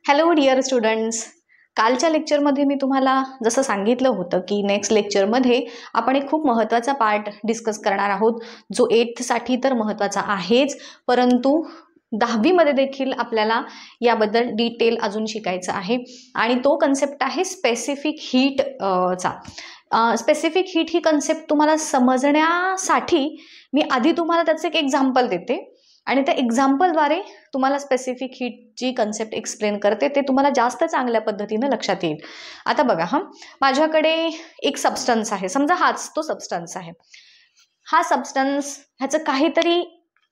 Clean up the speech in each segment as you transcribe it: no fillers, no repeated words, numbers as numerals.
Hello dear students, कालच्या लेक्चरमध्ये मी तुम्हाला जसं सांगितलं होतं की नेक्स्ट लेक्चरमध्ये आपण एक खूप महत्त्वाचा पार्ट डिस्कस करणार आहोत, जो 8th साठी तर महत्त्वाचा आहेच, परंतु 10वी मध्ये देखील आपल्याला याबद्दल डिटेल अजून शिकायचं आहे. आणि तो कन्सेप्ट आहे स्पेसिफिक हीट चा. स्पेसिफिक हीट ही कन्सेप्ट तुम्हाला समजण्यासाठी मी आधी तुम्हाला त्याचं एक एक्झाम्पल देते आणि त्या एक्झाम्पलद्वारे तुम्हाला स्पेसिफिक हीट जी कन्सेप्ट एक्सप्लेन करते ते तुम्हाला जास्त चांगल्या पद्धतीने लक्षात येईल. आता बघा, माझ्याकडे एक सबस्टन्स आहे, समजा हाच तो सबस्टन्स आहे. हा सबस्टन्स ह्याचं काहीतरी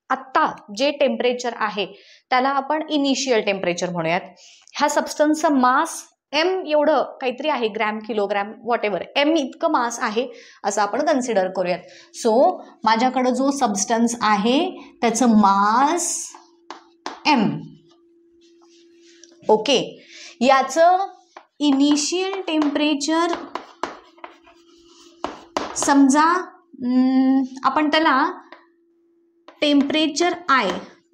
आत्ता जे टेम्परेचर आहे त्याला आपण इनिशियल टेम्परेचर म्हणूयात. ह्या सबस्टन्सचं मास एम एवढं काहीतरी आहे, ग्रॅम किलोग्रॅम वॉटेवर एम इतकं मास आहे असं आपण कन्सिडर करूयात. सो माझ्याकडं जो सबस्टन्स आहे त्याचं मास एम. ओके, याचं इनिशियल टेम्परेचर समजा आपण त्याला टेम्परेचर आय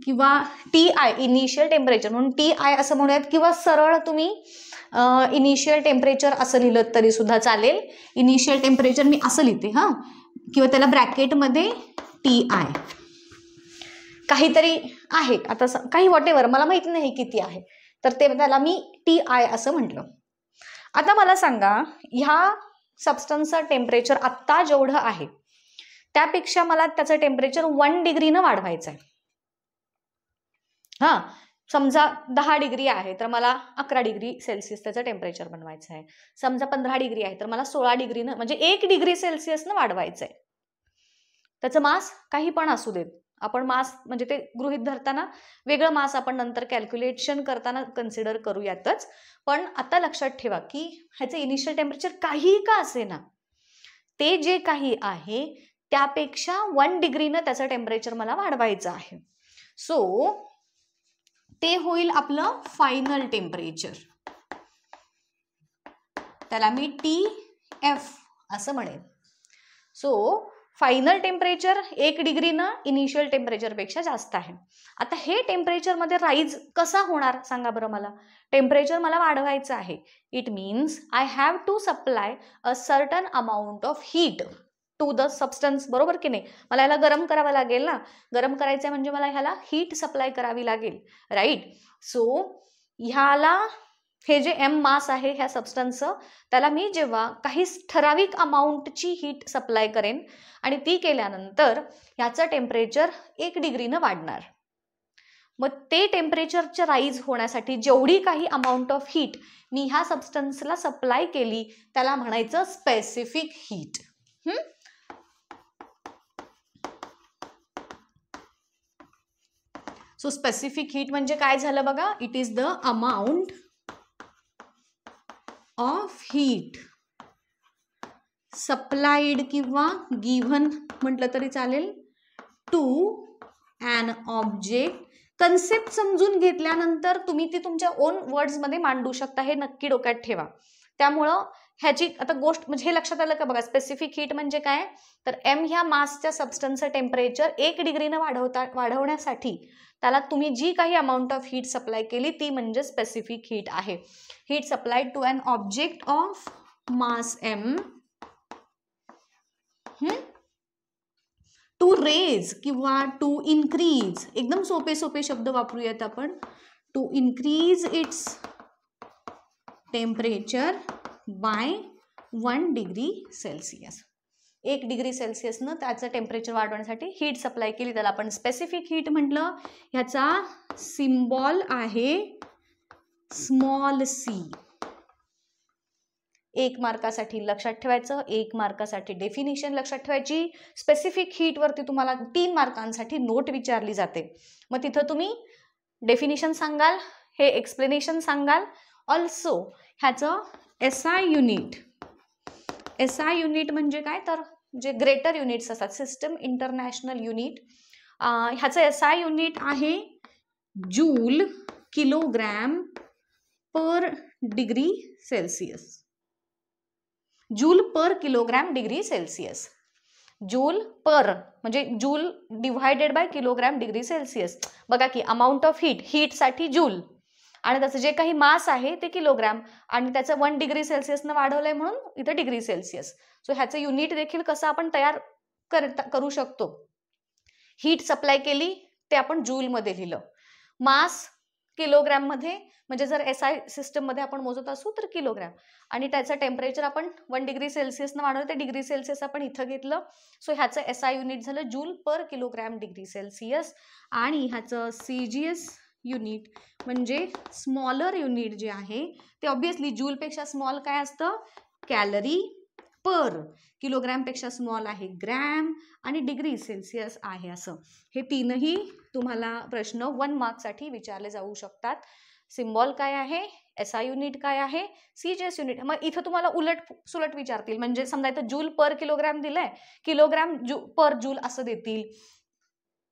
किंवा टी आय, इनिशियल टेम्परेचर म्हणून टी आय असं म्हणूयात, किंवा सरळ तुम्ही इनिशियल टेम्परेचर असं लिहिलं तरी सुद्धा चालेल. इनिशियल टेम्परेचर मी असं लिहिते किंवा त्याला ब्रॅकेटमध्ये टी आय काहीतरी आहे, आता काही वॉटेवर मला माहित नाही किती आहे, तर ते त्याला मी टी आय असं म्हटलं. आता मला सांगा, ह्या सबस्टन्सचं टेम्परेचर आत्ता जेवढं आहे त्यापेक्षा मला त्याचं टेम्परेचर 1 डिग्रीनं वाढवायचं आहे. समजा 10 डिग्री आहे तर मला 11 डिग्री सेल्सिअस त्याचं टेम्परेचर बनवायचं आहे. समजा 15 डिग्री आहे तर मला 16 डिग्रीनं, म्हणजे 1 डिग्री सेल्सिअसनं वाढवायचं आहे. त्याचं मास काही पण असू देत, आपण मास म्हणजे ते गृहीत धरताना वेगळं मास आपण नंतर कॅल्क्युलेशन करताना कन्सिडर करूयातच. पण आता लक्षात ठेवा की ह्याचं इनिशियल टेम्परेचर काही का असेना, ते जे काही आहे त्यापेक्षा 1 डिग्रीनं त्याचं टेम्परेचर मला वाढवायचं आहे. सो ते होईल आपलं फायनल टेम्परेचर. त्याला मी TF असं म्हणेन. सो फायनल टेम्परेचर 1 डिग्रीनं इनिशियल टेम्परेचरपेक्षा जास्त आहे. आता हे टेम्परेचरमध्ये राईज कसा होणार सांगा बरं मला. टेम्परेचर मला वाढवायचं आहे. It means I have to supply a certain amount of heat to the substance, बरोबर की नाही. मला ह्याला गरम करावं लागेल ना, गरम करायचं म्हणजे मला ह्याला हीट सप्लाय करावी लागेल, राईट. सो ह्याला हे जे एम मास आहे ह्या सबस्टन्सचं, त्याला मी जेव्हा काही ठराविक अमाऊंटची हीट सप्लाय करेन आणि ती केल्यानंतर ह्याचं टेम्परेचर 1 डिग्रीनं वाढणार. मग ते टेम्परेचरचं राईज होण्यासाठी जेवढी काही अमाऊंट ऑफ हीट मी ह्या सबस्टन्सला सप्लाय केली त्याला म्हणायचं specific heat. So specific heat म्हणजे काय झालं बघा, it is the amount of heat supplied किंवा गिव्हन म्हटलं तरी चालेल टू ॲन ऑब्जेक्ट. कन्सेप्ट समजून घेतल्यानंतर तुम्ही ती तुमच्या ओन वर्ड्समध्ये मांडू शकता, हे नक्की डोक्यात ठेवा. त्यामुळं ह्याची आता गोष्ट म्हणजे हे लक्षात आलं का बघा, स्पेसिफिक हीट म्हणजे काय, तर एम ह्या मासच्या सबस्टन्सचं टेम्परेचर 1 डिग्रीनं वाढवण्यासाठी त्याला तुम्ही जी काही अमाऊंट ऑफ हीट सप्लाय केली ती म्हणजे स्पेसिफिक हीट आहे. Heat supplied to an object of mass M to raise किंवा टू इन्क्रीज, एकदम सोपे सोपे शब्द वापरूयात आपण, to increase its temperature by 1 degree Celsius. 1 degree सेल्सिअसनं त्याचं टेम्परेचर वाढवण्यासाठी हीट सप्लाय केली, त्याला आपण स्पेसिफिक हीट म्हटलं. ह्याचा सिम्बॉल आहे स्मॉल सी. 1 मार्कासाठी लक्षात ठेवायचं, 1 मार्कासाठी डेफिनिशन लक्षात ठेवायची. स्पेसिफिक हीट वरती तुम्हाला 3 मार्कांसाठी नोट विचारली जाते, मग तिथं तुम्ही डेफिनिशन सांगाल, हे एक्सप्लेनेशन सांगाल. ऑल्सो ह्याचं SI युनिट. SI युनिट म्हणजे काय, तर जे ग्रेटर युनिट्स असतात, सिस्टम इंटरनॅशनल युनिट, ह्याचं SI युनिट आहे joule kilogram per degree Celsius. Joule per kilogram degree Celsius. Joule per म्हणजे joule divided by kilogram degree Celsius. बघा की अमाऊंट ऑफ हीट, हीटसाठी जूल आणि त्याचं जे काही मास आहे ते किलोग्रॅम, आणि त्याचं 1 डिग्री सेल्सिअसनं वाढवलंय म्हणून इथं डिग्री सेल्सिअस. सो ह्याचं युनिट देखील कसं आपण तयार करू शकतो. हीट सप्लाय केली ते आपण जूलमध्ये लिहिलं, मास किलोग्रॅम मध्ये, म्हणजे जर SI सिस्टम मध्ये आपण मोजत असू तर किलोग्रॅम, आणि त्याचं टेम्परेचर आपण 1 डिग्री सेल्सिअसनं वाढवलं ते डिग्री सेल्सिअस आपण इथं घेतलं. सो ह्याचं SI युनिट झालं joule per kilogram degree Celsius, आणि ह्याचं CGS युनिट म्हणजे स्मॉलर युनिट जे आहे ते ऑब्विसली जूलपेक्षा स्मॉल काय असतं, कॅलरी पर, किलोग्रॅमपेक्षा स्मॉल आहे ग्रॅम, आणि डिग्री सेल्सिअस आहे. असं हे तीनही तुम्हाला प्रश्न 1 मार्कसाठी विचारले जाऊ शकतात. सिम्बॉल काय आहे, SI युनिट काय आहे, CGS युनिट. मग इथं तुम्हाला उलट सुलट विचारतील, म्हणजे समजा इथं जूल पर किलोग्रॅम दिलंय, किलोग्रॅम पर जूल असं देतील.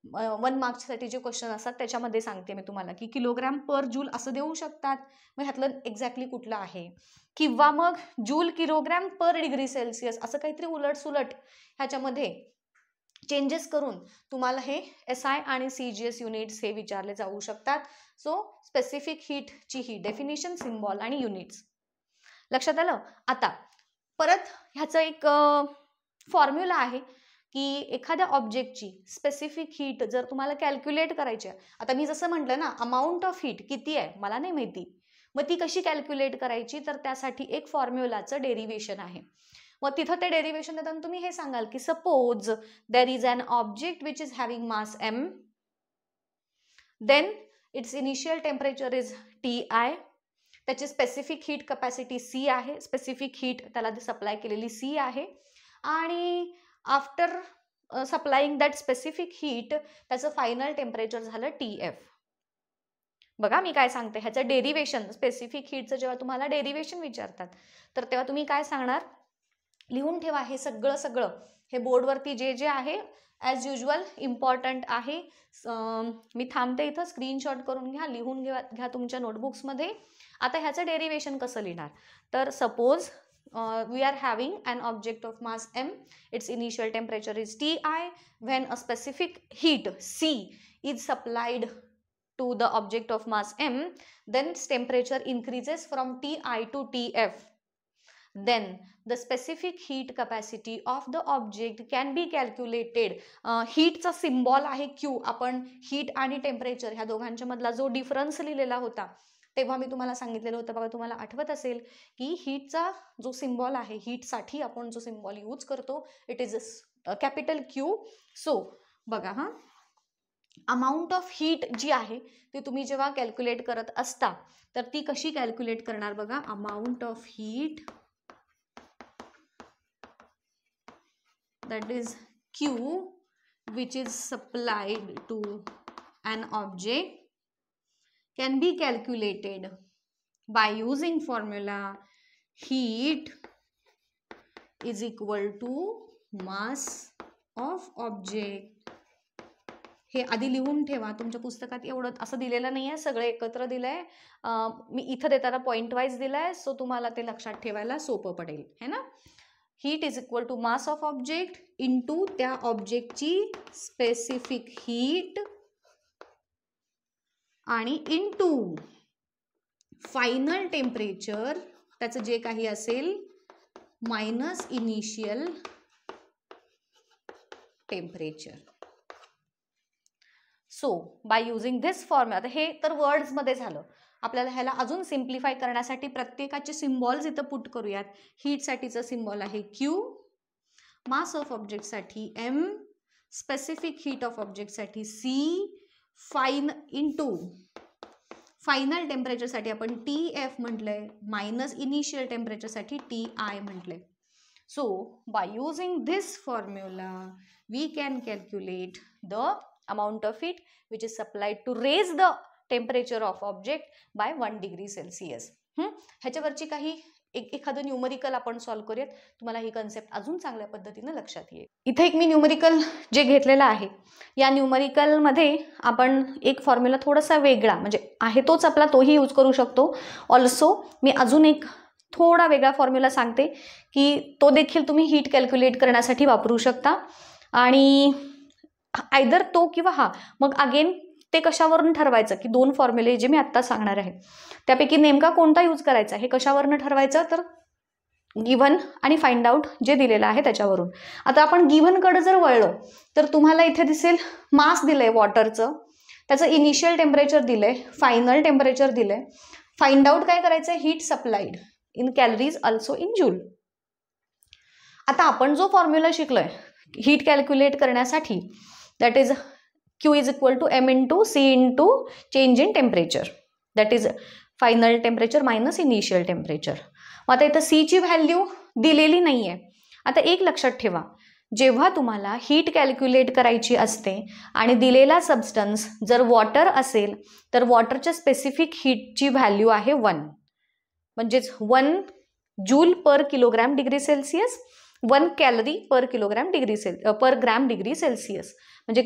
1 मार्क्ससाठी जे क्वेश्चन असतात त्याच्यामध्ये सांगते मी तुम्हाला की किलोग्रॅम पर जूल असं देऊ शकतात. मग ह्यातलं एक्झॅक्टली कुठलं आहे, किंवा मग joule kilogram per degree Celsius असं काहीतरी उलट सुलट ह्याच्यामध्ये चेंजेस करून तुम्हाला हे SI आणि CGS युनिट्स हे विचारले जाऊ शकतात. सो स्पेसिफिक हीटची ही डेफिनेशन, सिम्बॉल आणि युनिट्स लक्षात आलं. आता परत ह्याचं एक फॉर्म्युला आहे की एखाद्या ऑब्जेक्टची स्पेसिफिक हीट जर तुम्हाला कॅल्क्युलेट करायची आहे, आता मी जसं म्हटलं ना अमाऊंट ऑफ हीट किती आहे मला नाही माहिती, मग ती कशी कॅल्क्युलेट करायची, तर त्यासाठी एक फॉर्म्युलाचं डेरिव्हेशन आहे. मग तिथं ते डेरिव्हेशन देताना तुम्ही हे सांगाल की suppose there is an object which is having mass m, then its initial temperature is Ti, त्याची स्पेसिफिक हीट कपॅसिटी C आहे, स्पेसिफिक हीट त्याला सप्लाय केलेली C आहे, आणि after supplying that specific heat त्याचं फायनल टेम्परेचर झालं TF. बघा मी काय सांगते, ह्याचं डेरिव्हेशन, स्पेसिफिक हीटचं जेव्हा तुम्हाला डेरिव्हेशन विचारतात तर तेव्हा तुम्ही काय सांगणार, लिहून ठेवा हे सगळं हे बोर्डवरती जे जे आहे ॲज युजल इम्पॉर्टंट आहे. मी थांबते इथं, स्क्रीनशॉट करून घ्या, लिहून घ्या तुमच्या नोटबुक्समध्ये. आता ह्याचं डेरिव्हेशन कसं लिहिणार, तर suppose we are having an object of mass m, its initial temperature is Ti, when a specific heat C is supplied to the object of mass m, then its temperature increases from Ti to Tf, then the specific heat capacity of the object can be calculated. हीटचा symbol आहे Q, आपण heat आणि temperature ह्या दोघांच्या मधला जो difference लिहिलेला होता तेव्हा मी तुम्हाला सांगितलेलं होतं बघा, तुम्हाला आठवत असेल की हीटचा जो सिम्बॉल आहे, हीटसाठी आपण जो सिम्बॉल यूज करतो it is capital Q. So बघा हा, अमाऊंट ऑफ हीट जी आहे ती तुम्ही जेव्हा कॅल्क्युलेट करत असता तर ती कशी कॅल्क्युलेट करणार बघा, amount of heat that is Q which is supplied to an object can be calculated by using formula heat is equal to mass of object. हे आधी लिहून ठेवा, तुमच्या पुस्तकात एवढं असं दिलेलं नाही आहे, सगळे एकत्र दिलंय. मी इथं देताना पॉइंट वाईज दिलाय, सो तुम्हाला ते लक्षात ठेवायला सोपं पडेल है ना. Heat is equal to mass of object into त्या ऑब्जेक्टची स्पेसिफिक हीट आणि इंटू फायनल टेम्परेचर त्याचं जे काही असेल minus initial temperature. So by using this formula, हे तर वर्ड्समध्ये झालं. आपल्याला ह्याला अजून सिम्प्लिफाय करण्यासाठी प्रत्येकाचे सिम्बॉल्स इथं पुट करूयात. हीटसाठीचं सिम्बॉल आहे Q, मास ऑफ ऑब्जेक्टसाठी M, स्पेसिफिक हीट ऑफ ऑब्जेक्टसाठी C, इंटू फायनल टेम्परेचरसाठी आपण TF म्हटलंय, मायनस इनिशियल टेम्परेचरसाठी TI म्हटलंय. So by using this formula we can calculate the amount of heat which is supplied to raise the temperature of object by 1 degree Celsius. ह्याच्यावरची काही एखादं numerical आपण solve करूयात, तुम्हाला ही कन्सेप्ट अजून चांगल्या पद्धतीने लक्षात येईल. इथे एक मी न्यूमरिकल जे घेतलेला आहे, या न्यूमरिकलमध्ये आपण एक फॉर्म्युला थोडासा वेगळा म्हणजे आहे तोच आपला, तोही यूज करू शकतो. ऑल्सो मी अजून एक थोडा वेगळा फॉर्म्युला सांगते की तो देखील तुम्ही हीट कॅल्क्युलेट करण्यासाठी वापरू शकता. आणि आयदर तो किंवा हा, मग अगेन ते कशावरून ठरवायचं की दोन फॉर्म्युले जे मी आत्ता सांगणार आहे त्यापैकी नेमका कोणता यूज करायचा हे कशावरून ठरवायचं, तर गिव्हन आणि फाइंड आउट जे दिलेलं आहे त्याच्यावरून. आता आपण गिव्हनकडे जर वळलो तर तुम्हाला इथे दिसेल मास दिलंय वॉटरचं, त्याचं इनिशियल टेम्परेचर दिलंय, फायनल टेम्परेचर दिलंय. फाइंड आउट काय करायचंय, heat supplied in calories also in joule. आता आपण जो फॉर्म्युला शिकलोय हीट कॅल्क्युलेट करण्यासाठी, that is Q is equal to M into C into change in temperature, that is final temperature minus initial temperature. आता इथं C ची value दिलेली नाहीये. आता एक लक्षात ठेवा, जेव्हा तुम्हाला हीट कॅल्क्युलेट करायची असते आणि दिलेला सबस्टन्स जर वॉटर असेल तर वॉटरच्या स्पेसिफिक हीटची व्हॅल्यू आहे 1, म्हणजेच 1 joule per kilogram degree Celsius, 1 calorie पर किलोग्रॅम पर ग्रॅम डिग्री सेल्सिअस. म्हणजे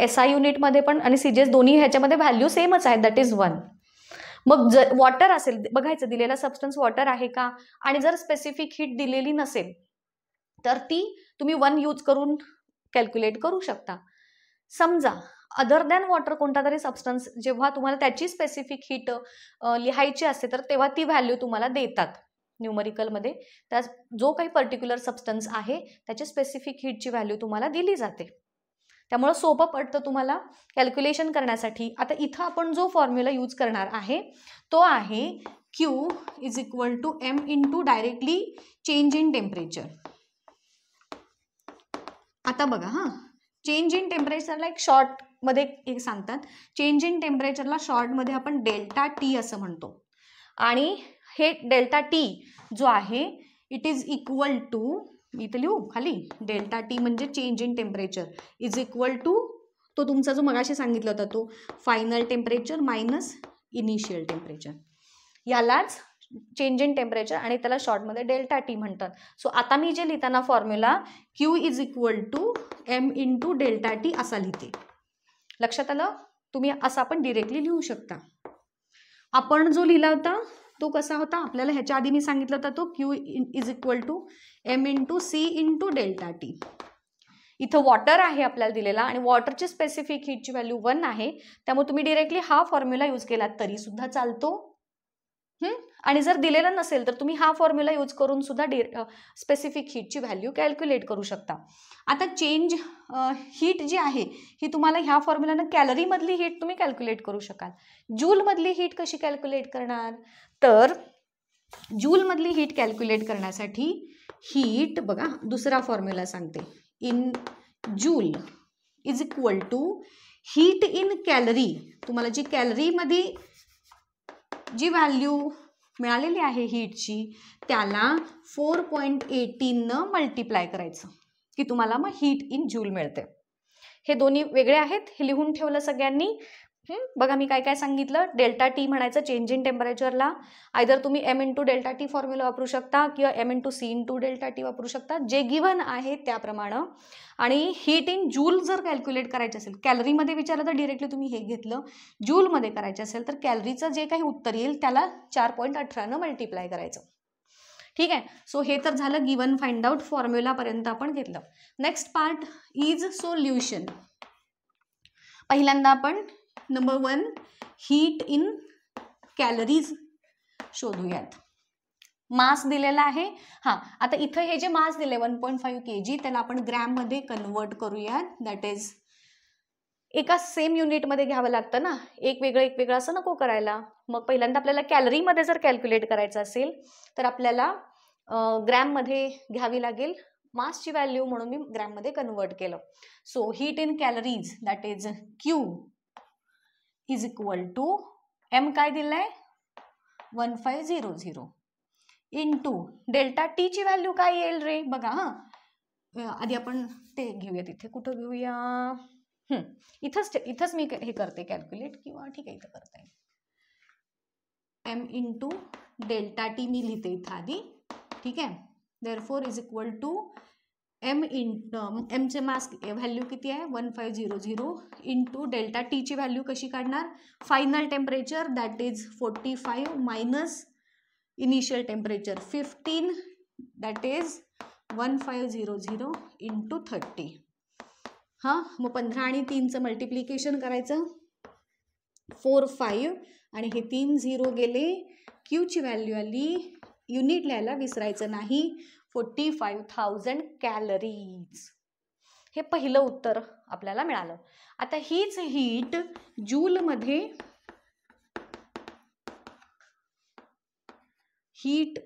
SI युनिटमध्ये पण आणि CGS दोन्ही ह्याच्यामध्ये व्हॅल्यू सेमच आहे, दॅट इज 1. मग जर वॉटर असेल, बघायचं दिलेला सबस्टन्स वॉटर आहे का, आणि जर स्पेसिफिक हीट दिलेली नसेल तर ती तुम्ही 1 यूज करून कॅल्क्युलेट करू शकता. समजा अदर दॅन वॉटर कोणता तरी सबस्टन्स, जेव्हा तुम्हाला त्याची स्पेसिफिक हीट लिहायची असते तर तेव्हा ती व्हॅल्यू तुम्हाला देतात न्यूमरिकलमध्ये. त्या जो काही पर्टिक्युलर सबस्टन्स आहे त्याची स्पेसिफिक हीटची व्हॅल्यू तुम्हाला दिली जाते. त्यामुळे सोपं पडतं तुम्हाला कॅल्क्युलेशन करण्यासाठी. आता इथं आपण जो फॉर्म्युला यूज करणार आहे तो आहे Q is equal to M into directly change in temperature. आता बघा हां, चेंज इन टेम्परेचरला एक शॉर्टमध्ये एक सांगतात, चेंज इन टेम्परेचरला शॉर्टमध्ये आपण डेल्टा टी असं म्हणतो. आणि हे डेल्टा टी जो आहे इट इज इक्वल टू, मी इथं लिहू खाली, डेल्टा टी म्हणजे change in temperature is equal to तो तुमचा जो मगाशी सांगितला होता तो final temperature minus initial temperature, यालाच चेंज इन टेम्परेचर आणि त्याला शॉर्टमध्ये डेल्टा टी म्हणतात. सो आता मी जे लिहिताना formula Q is equal to M into delta T असा लिहिते. लक्षात आलं? तुम्ही असा पण डिरेक्टली लिहू शकता. आपण जो लिहिला होता तो कसा होता, आपल्याला ह्याच्या आधी मी सांगितलं होता तो Q is equal to M into C into delta T. इथं वॉटर आहे आपल्याला दिलेला आणि वॉटरची स्पेसिफिक हीटची व्हॅल्यू 1 आहे, त्यामुळे तुम्ही डिरेक्टली हा फॉर्म्युला यूज केला तरी सुद्धा चालतो. आणि जर दिलेलं नसेल तर तुम्ही हा फॉर्म्युला यूज करून सुद्धा स्पेसिफिक हीटची व्हॅल्यू कॅल्क्युलेट करू शकता. आता चेंज हीट जी आहे ही तुम्हाला ह्या फॉर्म्युलानं कॅलरीमधली हीट तुम्ही कॅल्क्युलेट करू शकाल. जूलमधली हीट कशी कॅल्क्युलेट करणार, तर जूलमधली हीट कॅल्क्युलेट करण्यासाठी हीट बघा दुसरा फॉर्म्युला सांगते, in joule is equal to heat in calorie. तुम्हाला जी कॅलरीमध्ये जी व्हॅल्यू मिळालेली आहे हीटची त्याला 4.18 मल्टिप्लाय करायचं की तुम्हाला मग हीट इन जूल मिळते. हे दोन्ही वेगळे आहेत, हे लिहून ठेवलं सगळ्यांनी. बघा मी काय काय सांगितलं, डेल्टा टी म्हणायचं चेंज इन टेम्परेचरला, आयदर तुम्ही M into delta T formula वापरू शकता किंवा M into C into delta T वापरू शकता, जे गिव्हन आहे त्याप्रमाणे. आणि हीट इन जूल जर कॅल्क्युलेट करायचे असेल, कॅलरीमध्ये विचारलं तर डिरेक्टली तुम्ही हे घेतलं, जूलमध्ये करायचे असेल तर कॅलरीचं जे काही उत्तर येईल त्याला 4.18 मल्टिप्लाय करायचं. ठीक आहे. सो हे तर झालं गिव्हन फाइंड आउट फॉर्म्युलापर्यंत आपण घेतलं. Next part is solution. पहिल्यांदा आपण नंबर 1 हीट इन कॅलरीज शोधूयात. मास दिलेला आहे. हां, आता इथं हे जे मास दिले 1.5 kg त्याला आपण ग्रॅममध्ये कन्वर्ट करूयात. दॅट इज एका सेम युनिटमध्ये घ्यावं लागतं ना, एक वेगळं असं नको करायला. मग पहिल्यांदा आपल्याला कॅलरीमध्ये जर कॅल्क्युलेट करायचं असेल तर आपल्याला ग्रॅममध्ये घ्यावी लागेल. मासची व्हॅल्यू म्हणून मी ग्रॅममध्ये कन्वर्ट केलं. So heat in calories that is Q is equal to M काय दिलंय 1500 इंटू डेल्टा टी ची व्हॅल्यू काय येईल रे बघा. आधी आपण ते घेऊया, तिथे कुठं घेऊया, इथंच मी हे करते कॅल्क्युलेट, किंवा ठीक आहे इथं करता येईल. M इंटू डेल्टा टी मी लिहिते इथं आधी. ठीक आहे. Therefore is equal to एमचे mass value किती आहे 1500 इंटू डेल्टा टीची व्हॅल्यू कशी काढणार, final temperature that is 45 minus initial temperature 15 that is 1500 into 30. हां, मग 15 आणि 3चं मल्टिप्लिकेशन करायचं 45 आणि हे 3 झिरो गेले. क्यूची व्हॅल्यू आली, युनिट लिहायला विसरायचं नाही, 45,000 कॅलरीज. हे पहिलं उत्तर आपल्याला मिळालं. आता हीच हीट जूलमध्ये, हीट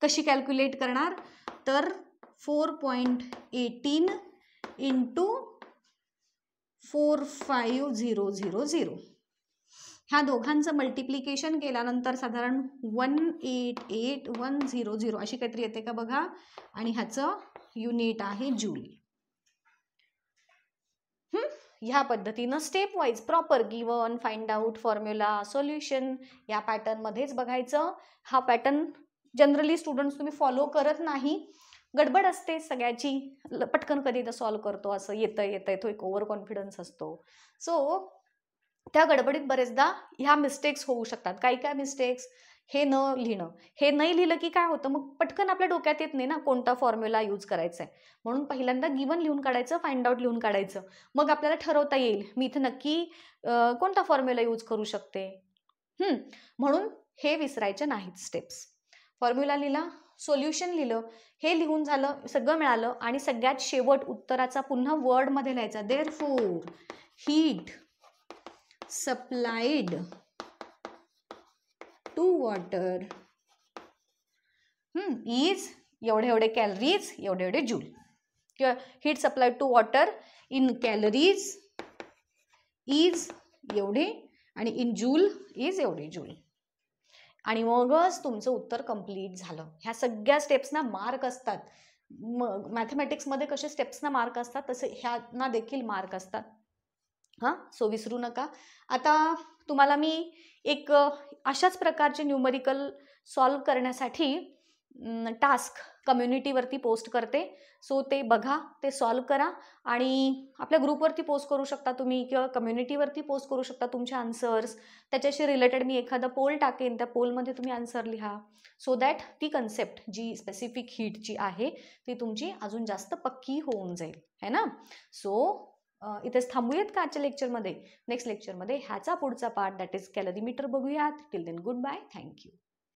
कशी कॅल्क्युलेट करणार, तर 4.18 इंटू 45000, ह्या दोघांचं मल्टिप्लिकेशन केल्यानंतर साधारण 188100 अशी काहीतरी येते का बघा, आणि ह्याचं युनिट आहे जूल. ह्या पद्धतीनं step wise proper given, find out, formula, solution या पॅटर्नमध्येच बघायचं. हा पॅटर्न जनरली स्टुडंट्स तुम्ही फॉलो करत नाही, गडबड असते सगळ्याची, पटकन कधी तर सॉल्व करतो असं येतं तो एक ओव्हर कॉन्फिडन्स असतो. सो त्या गडबडीत बरेचदा ह्या मिस्टेक्स होऊ शकतात. काय मिस्टेक्स, हे न लिहिणं. हे नाही लिहिलं की काय होतं, मग पटकन आपल्या डोक्यात येत नाही ना कोणता फॉर्म्युला यूज करायचा आहे. म्हणून पहिल्यांदा गिवन लिहून काढायचं, फाइंड आउट लिहून काढायचं, मग आपल्याला ठरवता येईल मी इथं नक्की कोणता फॉर्म्युला यूज करू शकते. म्हणून हे विसरायचे नाहीत स्टेप्स. फॉर्म्युला लिहिला, सोल्युशन लिहिलं, हे लिहून झालं, सगळं मिळालं, आणि सगळ्यात शेवट उत्तराचा पुन्हा वर्डमध्ये लिहायचा. Therefore heat supplied to water is एवढे कॅलरीज, एवढे जूल, किंवा heat supplied to water in calories is एवढे, आणि इन जूल इज एवढे जूल, आणि मगच तुमचं उत्तर कंप्लीट झालं. ह्या सगळ्या स्टेप्सना मार्क असतात. मॅथमॅटिक्समध्ये कसे स्टेप्सना मार्क असतात तसे ह्यांना देखील मार्क असतात. सो विसरू नका. आता तुम्हाला मी एक अशाच प्रकारचे न्यूमरिकल सॉल्व करण्यासाठी टास्क कम्युनिटीवरती पोस्ट करते. सो ते बघा, ते सॉल्व करा, आणि आपल्या ग्रुपवरती पोस्ट करू शकता तुम्ही, किंवा कम्युनिटीवरती पोस्ट करू शकता तुमचे आन्सर्स. त्याच्याशी रिलेटेड मी एखादा पोल टाकेन, त्या पोलमध्ये तुम्ही आन्सर लिहा, सो दॅट ती कन्सेप्ट जी स्पेसिफिक हीटची आहे ती तुमची अजून जास्त पक्की होऊन जाईल, है ना. सो इथेच थांबूयात का आजच्या लेक्चरमध्ये. नेक्स्ट लेक्चरमध्ये ह्याचा पुढचा पार्ट, दॅट इज कॅलरीमीटर, बघूयात. Till then goodbye, thank you.